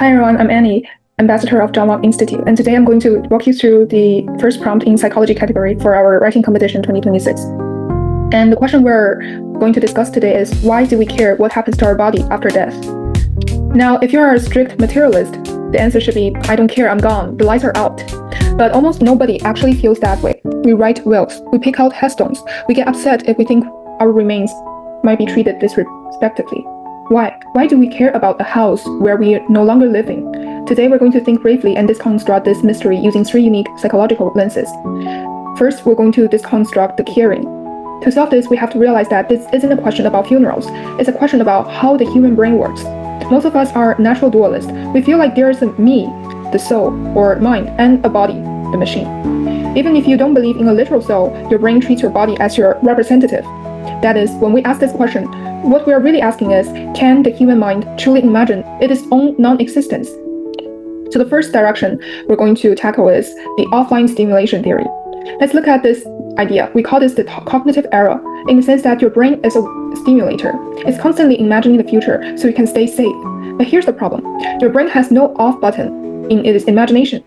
Hi everyone, I'm Annie, ambassador of John Locke Institute, and today I'm going to walk you through the first prompt in psychology category for our writing competition 2026. And the question we're going to discuss today is, why do we care what happens to our body after death? Now, if you're a strict materialist, the answer should be, I don't care, I'm gone, the lights are out. But almost nobody actually feels that way. We write wills, we pick out headstones, we get upset if we think our remains might be treated disrespectfully. Why? Why do we care about a house where we are no longer living? Today we're going to think briefly and deconstruct this mystery using three unique psychological lenses. First, we're going to deconstruct the caring. To solve this, we have to realize that this isn't a question about funerals. It's a question about how the human brain works. Most of us are natural dualists. We feel like there is a me, the soul, or mind, and a body, the machine. Even if you don't believe in a literal soul, your brain treats your body as your representative. That is, when we ask this question, what we are really asking is, can the human mind truly imagine its own non-existence? So the first direction we're going to tackle is the offline stimulation theory. Let's look at this idea. We call this the cognitive error, in the sense that your brain is a stimulator. It's constantly imagining the future so you can stay safe. But here's the problem. Your brain has no off button in its imagination.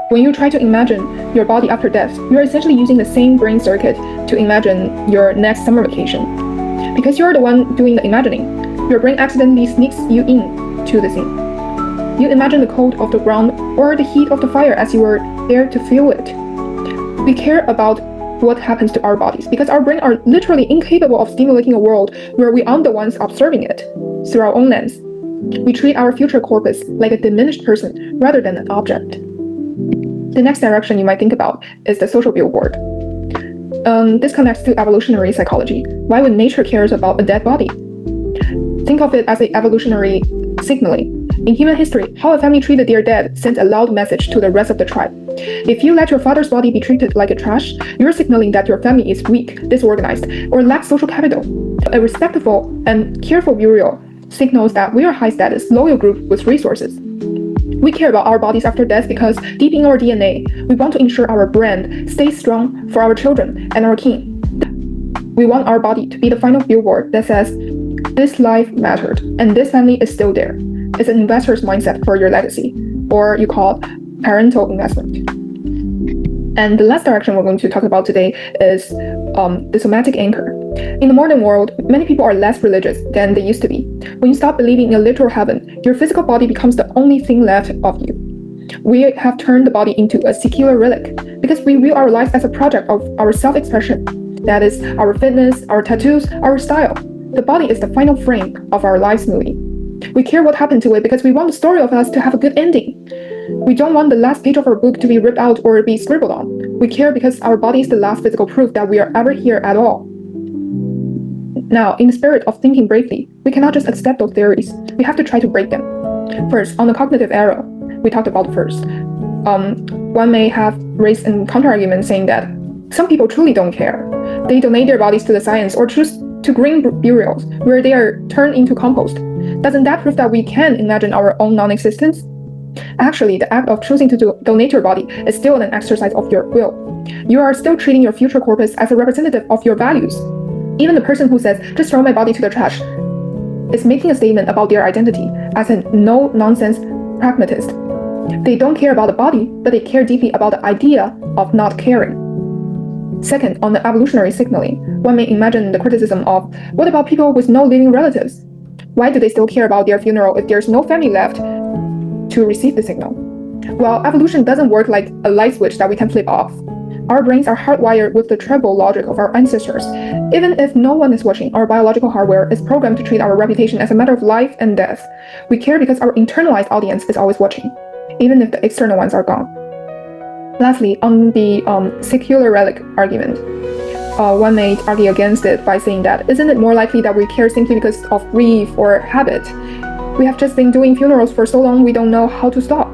When you try to imagine your body after death, you're essentially using the same brain circuit to imagine your next summer vacation. Because you're the one doing the imagining, your brain accidentally sneaks you in to the scene. You imagine the cold of the ground or the heat of the fire as you were there to feel it. We care about what happens to our bodies because our brains are literally incapable of stimulating a world where we aren't the ones observing it through our own lens. We treat our future corpus like a diminished person rather than an object. The next direction you might think about is the social billboard. This connects to evolutionary psychology. Why would nature care about a dead body? Think of it as an evolutionary signaling. In human history, how a family treated their dead sent a loud message to the rest of the tribe. If you let your father's body be treated like a trash, you're signaling that your family is weak, disorganized, or lacks social capital. A respectful and careful burial signals that we are a high-status, loyal group with resources. We care about our bodies after death because deep in our DNA, we want to ensure our brand stays strong for our children and our kin. We want our body to be the final billboard that says, this life mattered, and this family is still there. It's an investor's mindset for your legacy, or you call it parental investment. And the last direction we're going to talk about today is the somatic anchor. In the modern world, many people are less religious than they used to be. When you stop believing in a literal heaven, your physical body becomes the only thing left of you. We have turned the body into a secular relic because we view our lives as a project of our self-expression. That is, our fitness, our tattoos, our style. The body is the final frame of our life's movie. We care what happened to it because we want the story of us to have a good ending. We don't want the last page of our book to be ripped out or be scribbled on. We care because our body is the last physical proof that we are ever here at all. Now, in the spirit of thinking bravely, we cannot just accept those theories. We have to try to break them. First, on the cognitive error, we talked about first. One may have raised a counter-argument saying that some people truly don't care. They donate their bodies to the science or choose to green burials where they are turned into compost. Doesn't that prove that we can imagine our own non-existence? Actually, the act of choosing to donate your body is still an exercise of your will. You are still treating your future corpus as a representative of your values. Even the person who says, just throw my body to the trash, is making a statement about their identity as a no-nonsense pragmatist. They don't care about the body, but they care deeply about the idea of not caring. Second, on the evolutionary signaling, one may imagine the criticism of, what about people with no living relatives? Why do they still care about their funeral if there's no family left to receive the signal? Well, evolution doesn't work like a light switch that we can flip off. Our brains are hardwired with the tribal logic of our ancestors. Even if no one is watching, our biological hardware is programmed to treat our reputation as a matter of life and death. We care because our internalized audience is always watching, even if the external ones are gone. Lastly, on the secular relic argument, one may argue against it by saying that, isn't it more likely that we care simply because of grief or habit? We have just been doing funerals for so long we don't know how to stop.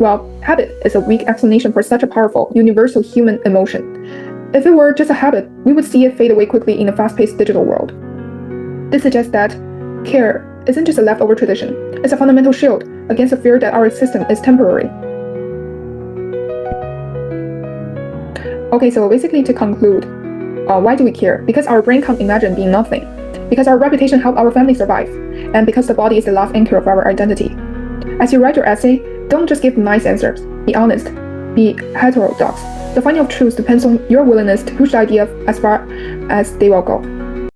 Well, habit is a weak explanation for such a powerful, universal human emotion. If it were just a habit, we would see it fade away quickly in a fast-paced digital world. This suggests that care isn't just a leftover tradition, it's a fundamental shield against the fear that our existence is temporary. Okay, so basically to conclude, why do we care? Because our brain can't imagine being nothing. Because our reputation helped our family survive. And because the body is the last anchor of our identity. As you write your essay, don't just give nice answers. Be honest. Be heterodox. The finding of truth depends on your willingness to push the idea as far as they will go.